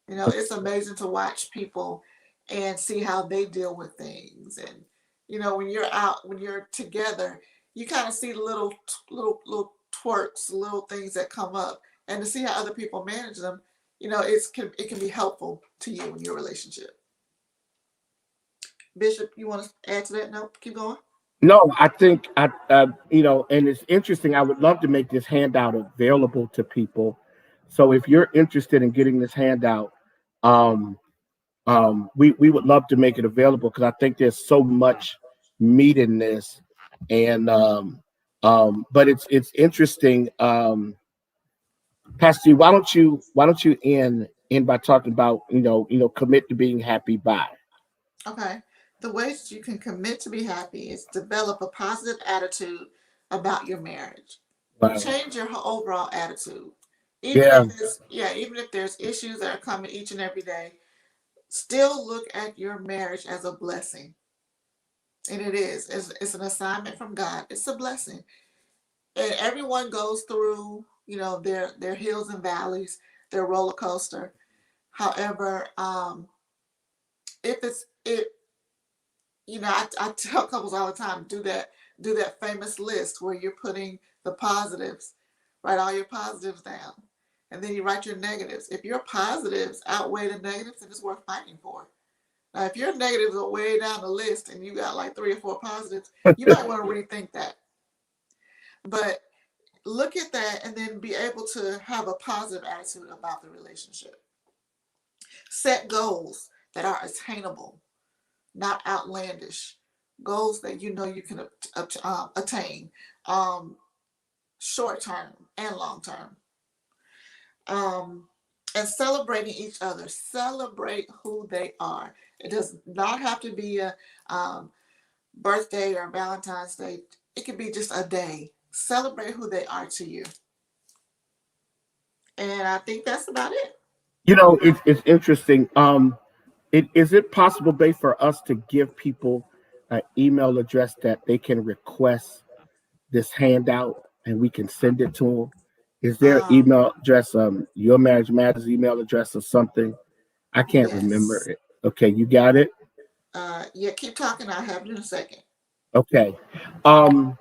You know, it's amazing to watch people and see how they deal with things. And when you're out, when you're together, you kind of see little twerks, little things that come up, and to see how other people manage them. It can be helpful to you in your relationship. Bishop, you want to add to that? No, keep going. No, I think and it's interesting. I would love to make this handout available to people. So if you're interested in getting this handout, um, we would love to make it available because I think there's so much meat in this, and but it's interesting. Pastor, G, why don't you end by talking about commit to being happy by. Okay. The ways you can commit to be happy is develop a positive attitude about your marriage. Wow. Change your overall attitude. Yeah. Even if there's issues that are coming each and every day, still look at your marriage as a blessing. And it is. It's an assignment from God. It's a blessing. And everyone goes through, their hills and valleys, their roller coaster. However, if it's it I tell couples all the time, do that famous list where you're putting the positives, write all your positives down, and then you write your negatives. If your positives outweigh the negatives, then it's worth fighting for. Now, if your negatives are way down the list and you got like 3 or 4 positives, you might want to rethink that. But look at that and then be able to have a positive attitude about the relationship. Set goals that are attainable, not outlandish. Goals that you can attain, um, short term and long term. Um, and celebrating each other. Celebrate who they are. It does not have to be a birthday or Valentine's Day. It could be just a day. Celebrate who they are to you. And I think that's about it. It's interesting. Is it possible, Bay, for us to give people an email address that they can request this handout and we can send it to them? Is there an Um, email address, Your Marriage Matters email address or something? I can't remember yes. it. Okay, you got it? Yeah, keep talking. I'll have it in a second. Okay. Um,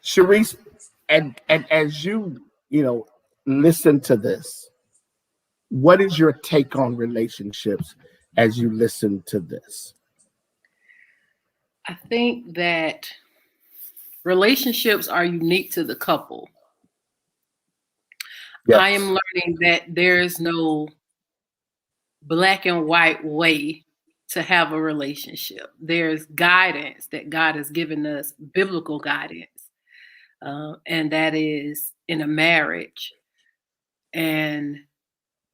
Sharice, and as listen to this, what is your take on relationships as you listen to this? I think that relationships are unique to the couple. I am Yes. learning that there is no black and white way to have a relationship. There's guidance that God has given us, biblical guidance, and that is in a marriage. And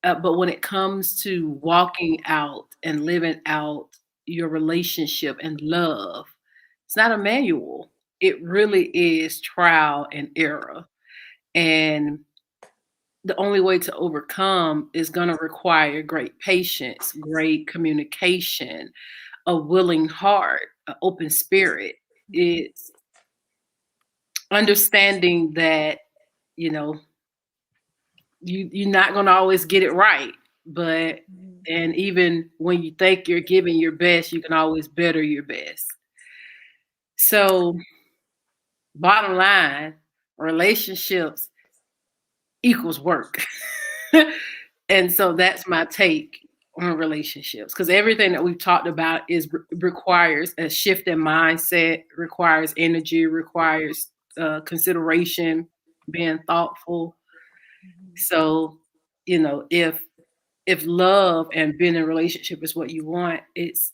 but when it comes to walking out and living out your relationship and love, it's not a manual. It really is trial and error. And the only way to overcome is going to require great patience, great communication, a willing heart, an open spirit. It's understanding that, you know, you're not going to always get it right, but and even when you think you're giving your best, you can always better your best. So, bottom line, relationships equals work. And so that's my take on relationships, because everything that we've talked about requires a shift in mindset, requires energy, requires consideration, being thoughtful. So, if love and being in a relationship is what you want, it's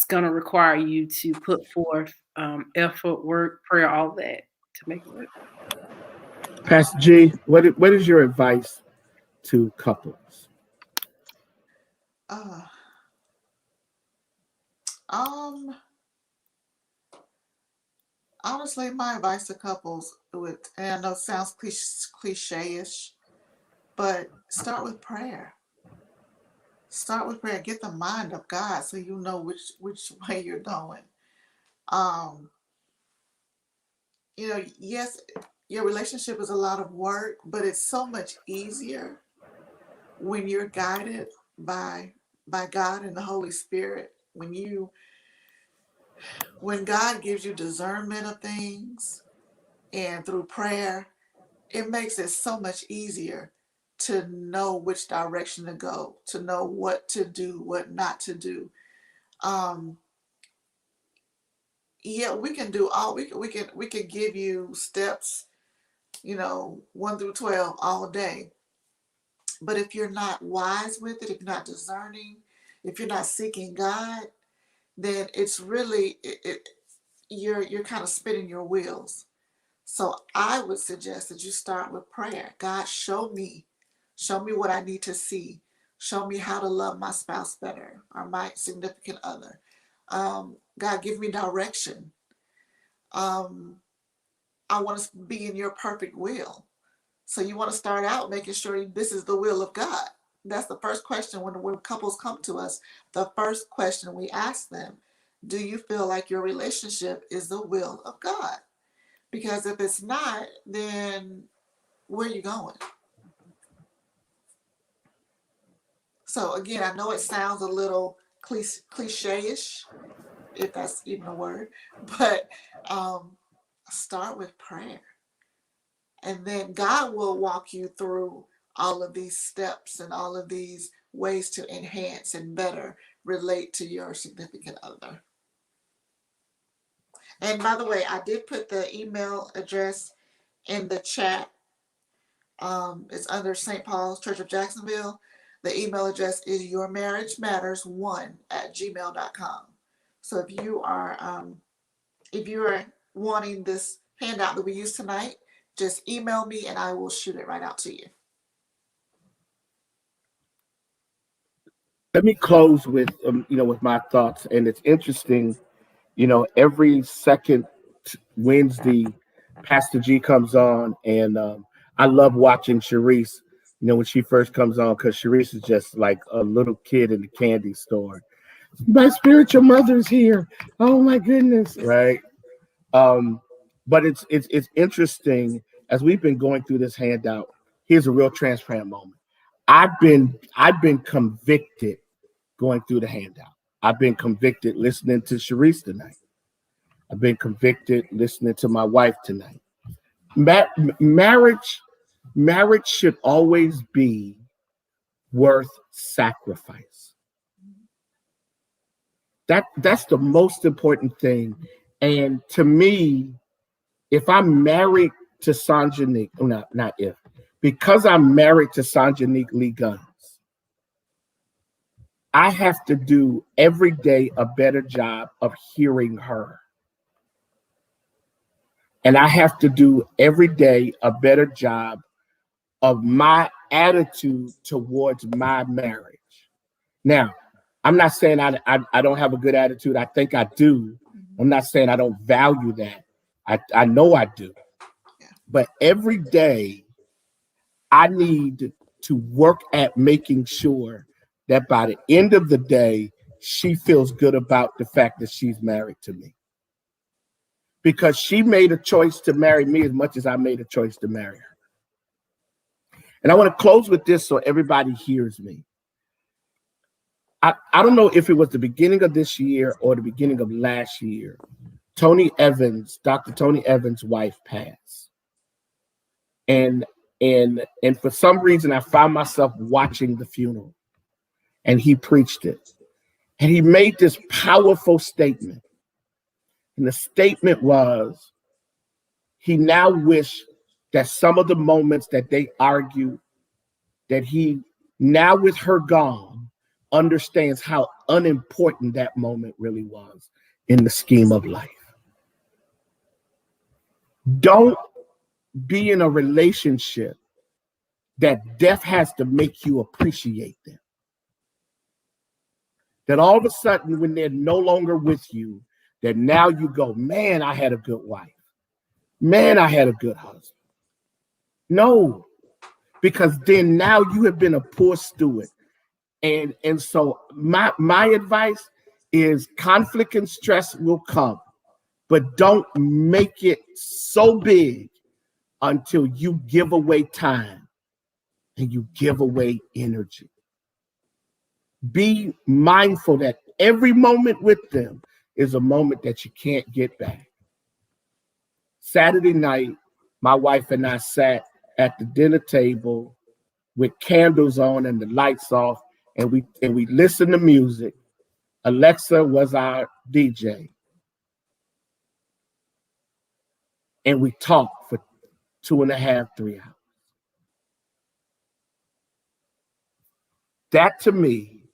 going to require you to put forth effort, work, prayer, all that to make it work. Pastor G, what is your advice to couples? Uh, um, Honestly, my advice to couples and I know it sounds cliche-ish, but start with prayer. Start with prayer. Get the mind of God so you know which way you're going. Um, yes, your relationship is a lot of work, but it's so much easier when you're guided by God and the Holy Spirit. When God gives you discernment of things and through prayer, it makes it so much easier to know which direction to go, to know what to do, what not to do. Um, yeah, we can do all we can give you steps, 1 through 12 all day. But if you're not wise with it, if you're not discerning, if you're not seeking God, then it's really you're kind of spinning your wheels. So I would suggest that you start with prayer. God, show me what I need to see. Show me how to love my spouse better or my significant other. God, give me direction. Um, I want to be in your perfect will. So you want to start out making sure this is the will of God. That's the first question when couples come to us. The first question we ask them, do you feel like your relationship is the will of God? Because if it's not, then where are you going? So again, I know it sounds a little cliche-ish, if that's even a word, but start with prayer. And then God will walk you through all of these steps and all of these ways to enhance and better relate to your significant other. And by the way, I did put the email address in the chat. It's under St. Paul's Church of Jacksonville. The email address is yourmarriagematters1@gmail.com. So if you are wanting this handout that we use tonight, just email me and I will shoot it right out to you. let me close with with my thoughts. And it's interesting, every second Wednesday, Pastor G comes on, and I love watching Sharice. When she first comes on, because Sharice is just like a little kid in the candy store. My spiritual mother's here. Oh my goodness, right? Um, but it's interesting as we've been going through this handout. Here's a real transparent moment. I've been convicted going through the handout. I've been convicted listening to Sharice tonight. I've been convicted listening to my wife tonight. Marriage should always be worth sacrifice. That's the most important thing. And to me, if I'm married to Sanjanique, not if, because I'm married to Sanjanique Lee Guns, I have to do every day a better job of hearing her. And I have to do every day a better job of my attitude towards my marriage. Now, I'm not saying I don't have a good attitude. I think I do. I'm not saying I don't value that. I know I do. But every day, I need to work at making sure that by the end of the day, she feels good about the fact that she's married to me. Because she made a choice to marry me as much as I made a choice to marry her. And I want to close with this so everybody hears me. I don't know if it was the beginning of this year or the beginning of last year. Dr. Tony Evans' wife passed. And for some reason, I found myself watching the funeral. And he preached it. And he made this powerful statement. And the statement was, he now wished that some of the moments that they argued, that he, now with her gone, understands how unimportant that moment really was in the scheme of life. Don't be in a relationship that death has to make you appreciate them. That all of a sudden, when they're no longer with you, that now you go, man, I had a good wife. Man, I had a good husband. No, because then now you have been a poor steward. And so my advice is conflict and stress will come, but don't make it so big until you give away time and you give away energy. Be mindful that every moment with them is a moment that you can't get back. Saturday night, my wife and I sat at the dinner table with candles on and the lights off, and we listened to music. Alexa was our DJ. And we talked for 2.5, 3 hours. That to me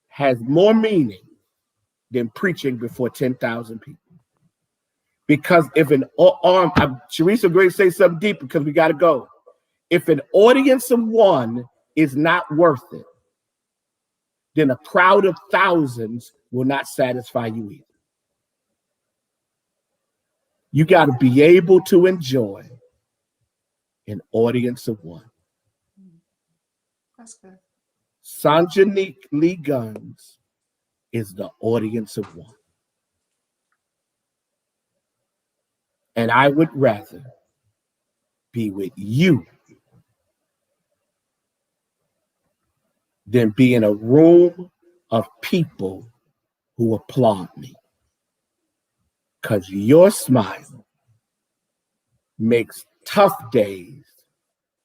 has more meaning than preaching before 10,000 people. Because if Sharice Grace say something deep because we got to go. If an audience of one is not worth it, then a crowd of thousands will not satisfy you either. You got to be able to enjoy an audience of one. That's good. Sanjanique Lee Guns is the audience of one. And I would rather be with you than be in a room of people who applaud me. Because your smile makes tough days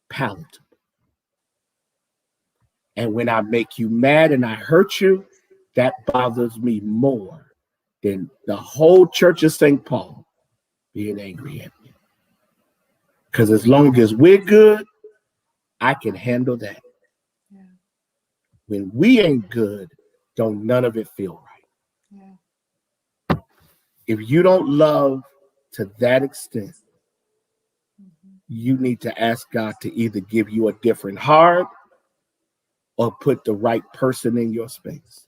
palatable. And when I make you mad and I hurt you, that bothers me more than the whole Church of St. Paul being angry at me. Because as long as we're good, I can handle that. Yeah. When we ain't good, don't none of it feel right. Yeah. If you don't love to that extent, you need to ask God to either give you a different heart or put the right person in your space.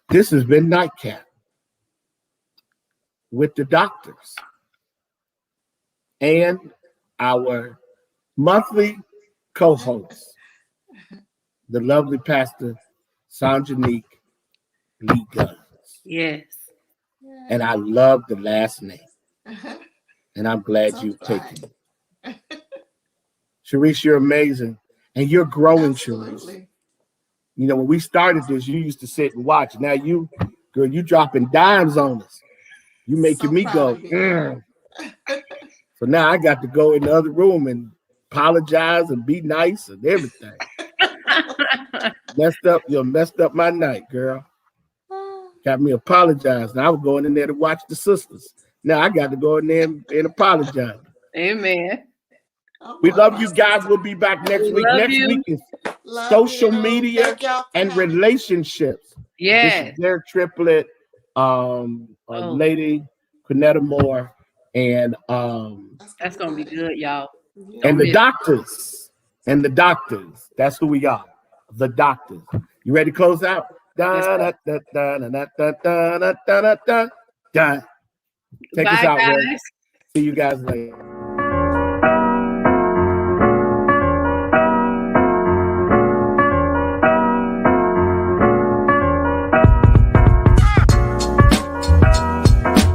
This has been NightCap with the doctors and our monthly co-host, the lovely Pastor Sanjanique Lee Guns. Yes. And I love the last name. And I'm glad you've taken it. Sharice, you're amazing. And you're growing, Absolutely. Sharice. You know, when we started this, you used to sit and watch. Now you, girl, you dropping dimes on us. You making me go, So now I got to go in the other room and apologize and be nice and everything. You messed up my night, girl. Got me apologizing. I was going in there to watch the sisters. Now I got to go in there and apologize. Amen. We love you guys. We'll be back next week. Next week is social media and relationships. Yeah. This is their triplet, Lady Quinetta Moore, and that's gonna be good, y'all. And the doctors. And the doctors. That's who we are. The doctors. You ready to close out? Take us out, guys. See you guys later.